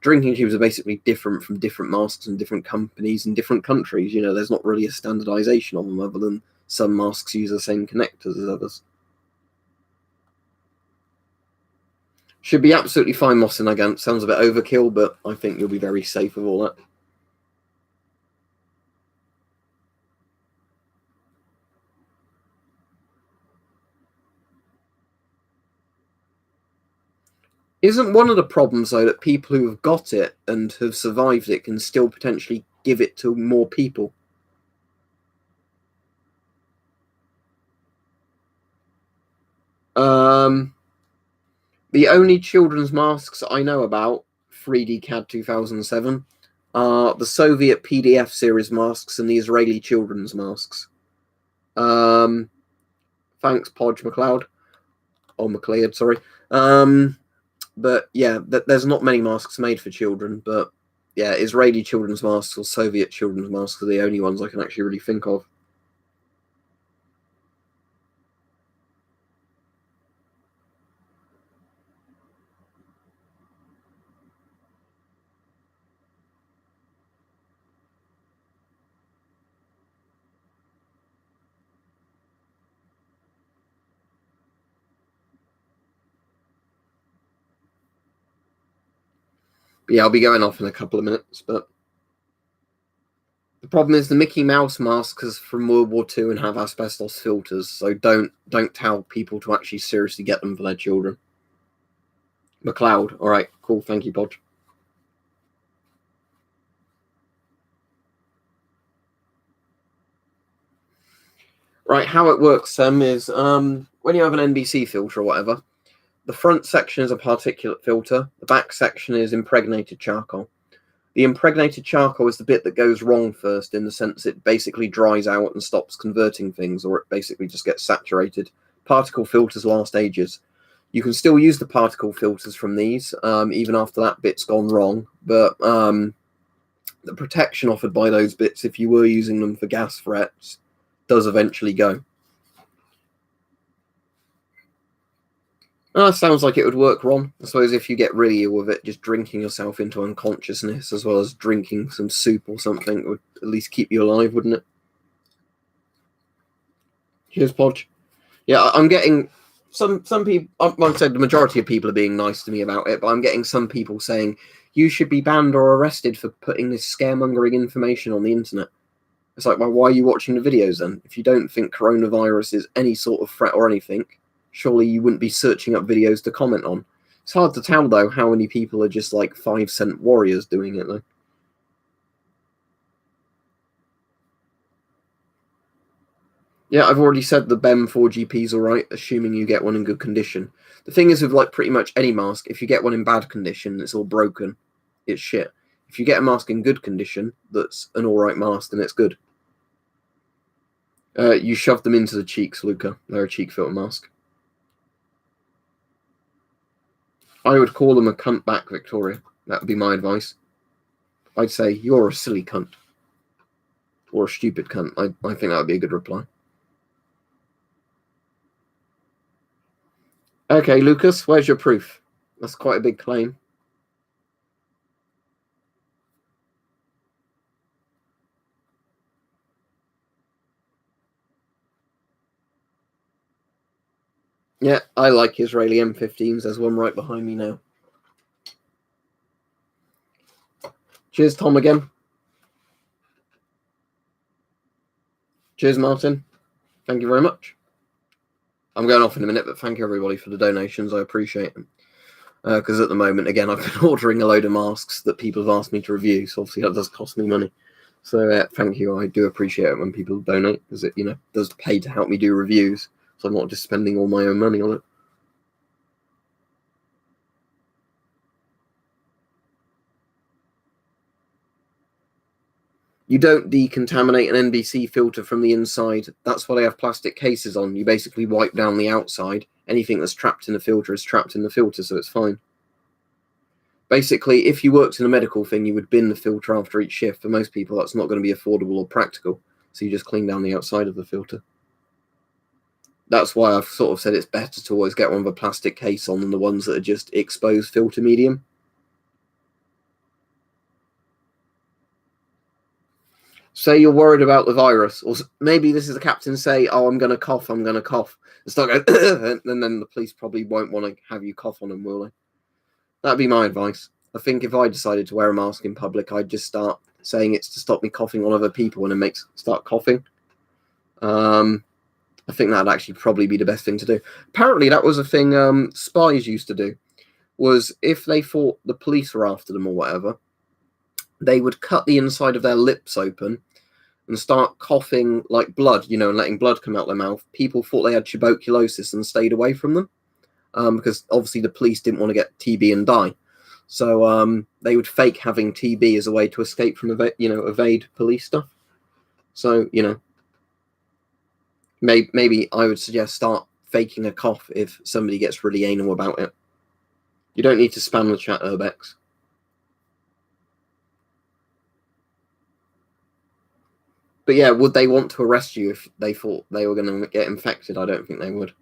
drinking tubes are basically different from different masks and different companies and different countries. You know, there's not really a standardization on them other than some masks use the same connectors as others. Should be absolutely fine, Moss and Nagant. Sounds a bit overkill, but I think you'll be very safe with all that. Isn't one of the problems, though, that people who have got it and have survived it can still potentially give it to more people? The only children's masks I know about, 3D CAD 2007, are the Soviet PDF series masks and the Israeli children's masks. Thanks, Podge McLeod. Or McLeod, sorry. But yeah, there's not many masks made for children, but yeah, Israeli children's masks or Soviet children's masks are the only ones I can actually really think of. But yeah, I'll be going off in a couple of minutes, but the problem is the Mickey Mouse masks from World War II and have asbestos filters, so don't tell people to actually seriously get them for their children. McLeod, all right, cool, thank you, Podge. Right, how it works, Sam, is when you have an NBC filter or whatever, the front section is a particulate filter, the back section is impregnated charcoal. The impregnated charcoal is the bit that goes wrong first, in the sense it basically dries out and stops converting things, or it basically just gets saturated. Particle filters last ages. You can still use the particle filters from these, even after that bit's gone wrong, but the protection offered by those bits, if you were using them for gas threats, does eventually go. Sounds like it would work, Ron. I suppose if you get really ill with it, just drinking yourself into unconsciousness, as well as drinking some soup or something, would at least keep you alive, wouldn't it? Cheers, Podge. Yeah, I'm getting some people. Like I said, the majority of people are being nice to me about it, but I'm getting some people saying you should be banned or arrested for putting this scaremongering information on the internet. It's like, well, why are you watching the videos then? If you don't think coronavirus is any sort of threat or anything, surely you wouldn't be searching up videos to comment on. It's hard to tell, though, how many people are just like 5-cent warriors doing it, though. Yeah, I've already said the BEM 4GP is alright, assuming you get one in good condition. The thing is with like pretty much any mask, if you get one in bad condition, it's all broken. It's shit. If you get a mask in good condition, that's an alright mask, then it's good. You shove them into the cheeks, Luca. They're a cheek filter mask. I would call them a cunt back, Victoria. That would be my advice. I'd say, you're a silly cunt. Or a stupid cunt. I think that would be a good reply. Okay, Lucas, where's your proof? That's quite a big claim. Yeah, I like Israeli M15s. There's one right behind me now. Cheers, Tom, again. Cheers, Martin. Thank you very much. I'm going off in a minute, but thank you, everybody, for the donations. I appreciate them. Because at the moment, again, I've been ordering a load of masks that people have asked me to review, so obviously that does cost me money. So thank you. I do appreciate it when people donate, because it, does pay to help me do reviews, so I'm not just spending all my own money on it. You don't decontaminate an NBC filter from the inside. That's why they have plastic cases on. You basically wipe down the outside. Anything that's trapped in the filter is trapped in the filter, so it's fine. Basically, if you worked in a medical thing, you would bin the filter after each shift. For most people, that's not going to be affordable or practical. So you just clean down the outside of the filter. That's why I've sort of said it's better to always get one with a plastic case on than the ones that are just exposed filter medium. Say you're worried about the virus, or maybe this is the captain say, oh, I'm going to cough, and start going, and then the police probably won't want to have you cough on them, will they? That'd be my advice. I think if I decided to wear a mask in public, I'd just start saying it's to stop me coughing on other people and it start coughing. I think that'd actually probably be the best thing to do. Apparently, that was a thing spies used to do, was if they thought the police were after them or whatever, they would cut the inside of their lips open and start coughing like blood, and letting blood come out their mouth. People thought they had tuberculosis and stayed away from them, because obviously the police didn't want to get TB and die. So they would fake having TB as a way to escape from, evade police stuff. So, maybe I would suggest start faking a cough if somebody gets really anal about it. You don't need to spam the chat, Urbex. But yeah, would they want to arrest you if they thought they were going to get infected? I don't think they would.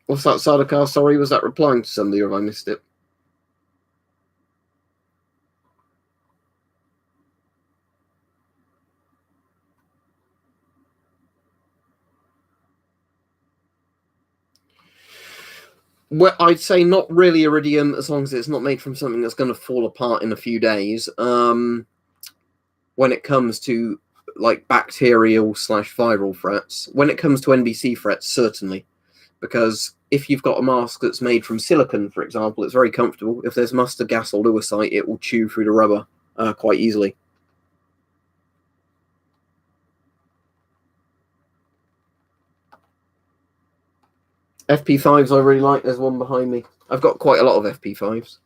What's that, Sadakar? Sorry, was that replying to somebody or have I missed it? Well, I'd say not really iridium, as long as it's not made from something that's going to fall apart in a few days. When it comes to like bacterial/viral threats, when it comes to NBC threats, certainly, because if you've got a mask that's made from silicon, for example, it's very comfortable. If there's mustard gas or lewisite, it will chew through the rubber quite easily. FP5s I really like. There's one behind me. I've got quite a lot of FP5s.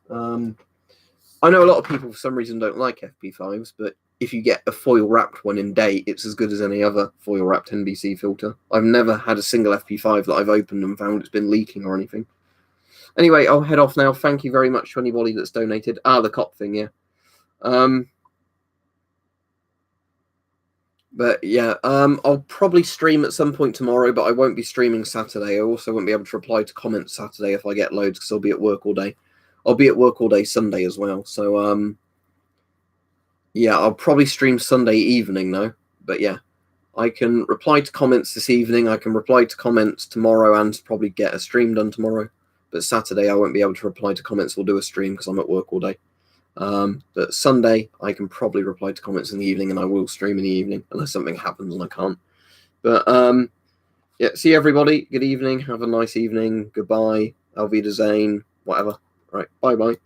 I know a lot of people for some reason don't like FP5s, but if you get a foil wrapped one in date, it's as good as any other foil wrapped NBC filter. I've never had a single FP5 that I've opened and found it's been leaking or anything. Anyway, I'll head off now. Thank you very much to anybody that's donated. The cop thing, yeah. But yeah, I'll probably stream at some point tomorrow, but I won't be streaming Saturday. I also won't be able to reply to comments Saturday if I get loads, because I'll be at work all day. I'll be at work all day Sunday as well. So, yeah, I'll probably stream Sunday evening though. But yeah, I can reply to comments this evening. I can reply to comments tomorrow and probably get a stream done tomorrow. But Saturday I won't be able to reply to comments or do a stream because I'm at work all day. But Sunday I can probably reply to comments in the evening, and I will stream in the evening unless something happens and I can't. But yeah, see everybody. Good evening. Have a nice evening. Goodbye. Auf Wiedersehen. Whatever. Right. Bye bye.